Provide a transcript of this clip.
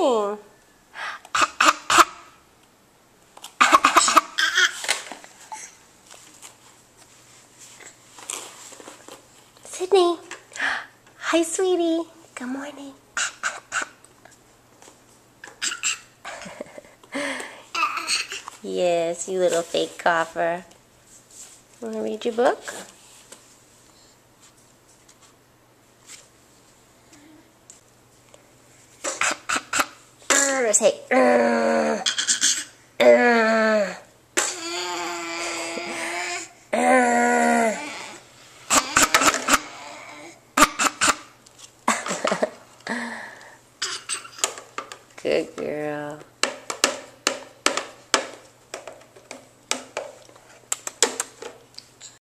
doing? Sydney. Hi, sweetie. Good morning. Yes, you little fake cougher. Want to read your book? Say,